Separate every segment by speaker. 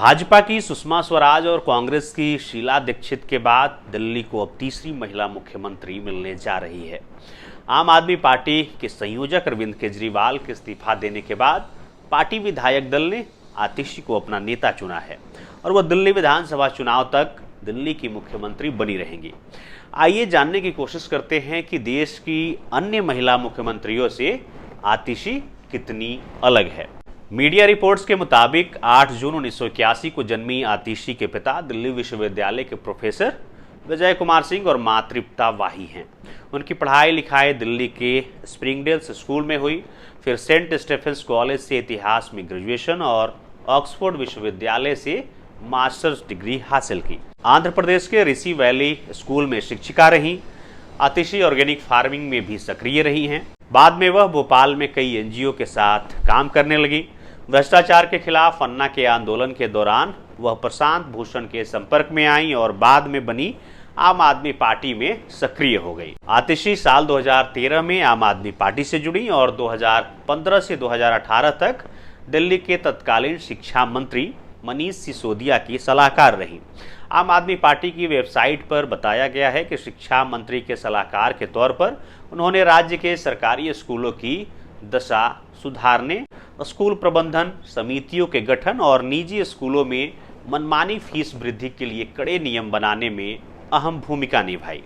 Speaker 1: भाजपा की सुषमा स्वराज और कांग्रेस की शीला दीक्षित के बाद दिल्ली को अब तीसरी महिला मुख्यमंत्री मिलने जा रही है। आम आदमी पार्टी के संयोजक अरविंद केजरीवाल के इस्तीफा देने के बाद पार्टी विधायक दल ने आतिशी को अपना नेता चुना है और वह दिल्ली विधानसभा चुनाव तक दिल्ली की मुख्यमंत्री बनी रहेंगी। आइए जानने की कोशिश करते हैं कि देश की अन्य महिला मुख्यमंत्रियों से आतिशी कितनी अलग है। मीडिया रिपोर्ट्स के मुताबिक 8 जून 1981 को जन्मी आतिशी के पिता दिल्ली विश्वविद्यालय के प्रोफेसर विजय कुमार सिंह और मां तृप्ता वाही हैं। उनकी पढ़ाई लिखाई दिल्ली के स्प्रिंगडेल्स स्कूल में हुई, फिर सेंट स्टेफेंस कॉलेज से इतिहास में ग्रेजुएशन और ऑक्सफोर्ड विश्वविद्यालय से मास्टर्स डिग्री हासिल की। आंध्र प्रदेश के ऋषि वैली स्कूल में शिक्षिका रहीं। आतिशी ऑर्गेनिक फार्मिंग में भी सक्रिय रही हैं। बाद में वह भोपाल में कई एनजीओ के साथ काम करने लगी। भ्रष्टाचार के खिलाफ अन्ना के आंदोलन के दौरान वह प्रशांत भूषण के संपर्क में आई और बाद में बनी आम आदमी पार्टी में सक्रिय हो गई। आतिशी साल 2013 में आम आदमी पार्टी से जुड़ी और 2015 से 2018 तक दिल्ली के तत्कालीन शिक्षा मंत्री मनीष सिसोदिया की सलाहकार रही। आम आदमी पार्टी की वेबसाइट पर बताया गया है कि शिक्षा मंत्री के सलाहकार के तौर पर उन्होंने राज्य के सरकारी स्कूलों की दशा सुधारने, स्कूल प्रबंधन समितियों के गठन और निजी स्कूलों में मनमानी फीस वृद्धि के लिए कड़े नियम बनाने में अहम भूमिका निभाई।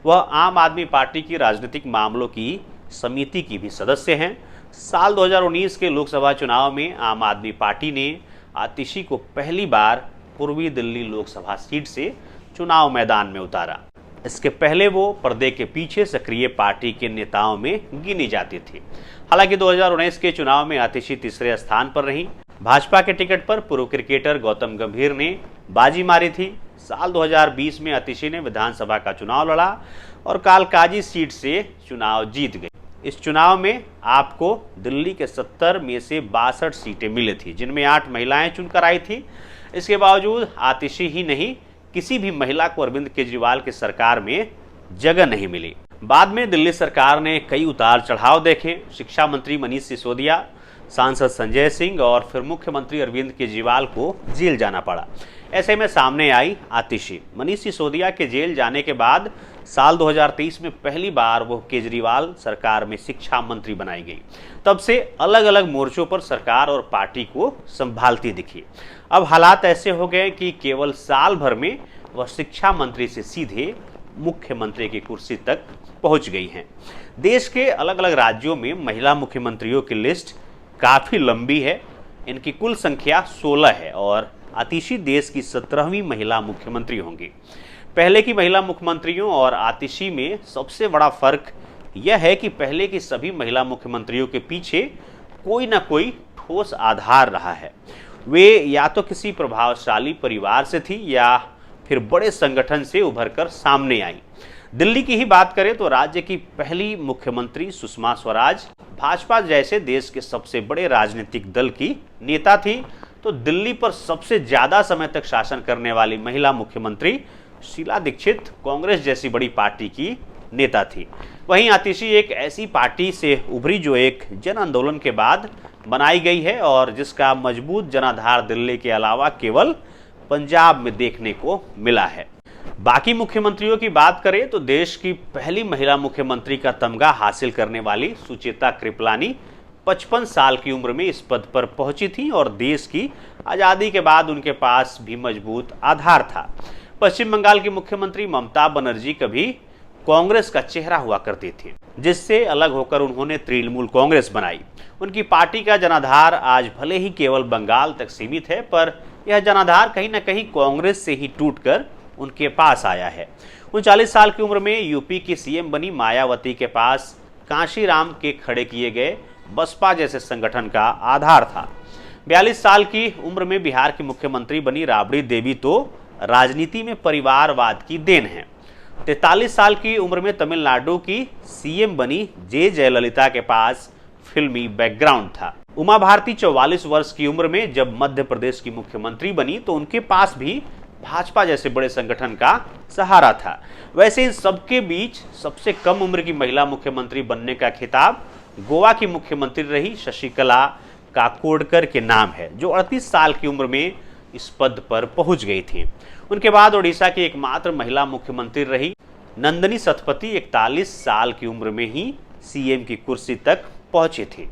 Speaker 1: वह आम आदमी पार्टी की राजनीतिक मामलों की समिति की भी सदस्य हैं। साल 2019 के लोकसभा चुनाव में आम आदमी पार्टी ने आतिशी को पहली बार पूर्वी दिल्ली लोकसभा सीट से चुनाव मैदान में उतारा। इसके पहले वो पर्दे के पीछे सक्रिय पार्टी के नेताओं में गिनी जाती थी। हालांकि 2019 के चुनाव में आतिशी तीसरे स्थान पर रहीं। भाजपा के टिकट पर पूर्व क्रिकेटर गौतम गंभीर ने बाजी मारी थी। साल 2020 में आतिशी ने विधानसभा का चुनाव लड़ा और कालकाजी सीट से चुनाव जीत गई। इस चुनाव में आपको दिल्ली के 70 में से 62 सीटें मिली थी, जिनमें 8 महिलाएं चुनकर आई थी। इसके बावजूद आतिशी ही नहीं, किसी भी महिला को अरविंद केजरीवाल की सरकार में जगह नहीं मिली। बाद में दिल्ली सरकार ने कई उतार चढ़ाव देखे। शिक्षा मंत्री मनीष सिसोदिया, सांसद संजय सिंह और फिर मुख्यमंत्री अरविंद केजरीवाल को जेल जाना पड़ा। ऐसे में सामने आई आतिशी। मनीष सिसोदिया के जेल जाने के बाद साल 2023 में पहली बार वो केजरीवाल सरकार में शिक्षा मंत्री बनाई गई। तब से अलग अलग मोर्चों पर सरकार और पार्टी को संभालती दिखी। अब हालात ऐसे हो गए कि केवल साल भर में वह शिक्षा मंत्री से सीधे मुख्यमंत्री की कुर्सी तक पहुंच गई हैं। देश के अलग अलग राज्यों में महिला मुख्यमंत्रियों की लिस्ट काफी लंबी है। इनकी कुल संख्या 16 है और आतिशी देश की 17वीं महिला मुख्यमंत्री होंगी। पहले की महिला मुख्यमंत्रियों और आतिशी में सबसे बड़ा फर्क यह है कि पहले की सभी महिला मुख्यमंत्रियों के पीछे कोई ना कोई ठोस आधार रहा है। वे या तो किसी प्रभावशाली परिवार से थी या फिर बड़े संगठन से उभरकर सामने आई। दिल्ली की ही बात करें तो राज्य की पहली मुख्यमंत्री सुषमा स्वराज भाजपा जैसे देश के सबसे बड़े राजनीतिक दल की नेता थी, तो दिल्ली पर सबसे ज्यादा समय तक शासन करने वाली महिला मुख्यमंत्री शीला दीक्षित कांग्रेस जैसी बड़ी पार्टी की नेता थी। वहीं आतिशी एक ऐसी पार्टी से उभरी जो एक जन आंदोलन के बाद बनाई गई है और जिसका मजबूत जनाधार दिल्ली के अलावा केवल पंजाब में देखने को मिला है। बाकी मुख्यमंत्रियों की बात करें तो देश की पहली महिला मुख्यमंत्री का तमगा हासिल करने वाली सुचेता कृपलानी 55 साल की उम्र में इस पद पर पहुंची थी और देश की आज़ादी के बाद उनके पास भी मजबूत आधार था। पश्चिम बंगाल की मुख्यमंत्री ममता बनर्जी कभी कांग्रेस का चेहरा हुआ करती थी, जिससे अलग होकर उन्होंने तृणमूल कांग्रेस बनाई। उनकी पार्टी का जनाधार आज भले ही केवल बंगाल तक सीमित है, पर यह जनाधार कहीं न कहीं कांग्रेस से ही टूटकर उनके पास आया है। 39 साल की उम्र में यूपी की सीएम बनी मायावती के पास कांशीराम के खड़े किए गए बसपा जैसे संगठन का आधार था। 42 साल की उम्र में बिहार की मुख्यमंत्री बनी राबड़ी देवी तो राजनीति में परिवारवाद की देन है। 43 साल की उम्र में तमिलनाडु की सीएम बनी जयललिता के पास फिल्मी बैकग्राउंड था। उमा भारती 44 वर्ष की उम्र में जब मध्य प्रदेश की मुख्यमंत्री बनी तो उनके पास भी भाजपा जैसे बड़े संगठन का सहारा था। वैसे इन सबके बीच सबसे कम उम्र की महिला मुख्यमंत्री बनने का खिताब गोवा की मुख्यमंत्री रही शशिकला काकोडकर के नाम है, जो 38 साल की उम्र में इस पद पर पहुंच गई थीं। उनके बाद ओडिशा की एकमात्र महिला मुख्यमंत्री रही नंदिनी सतपथी 41 साल की उम्र में ही सीएम की कुर्सी तक पहुंची थी।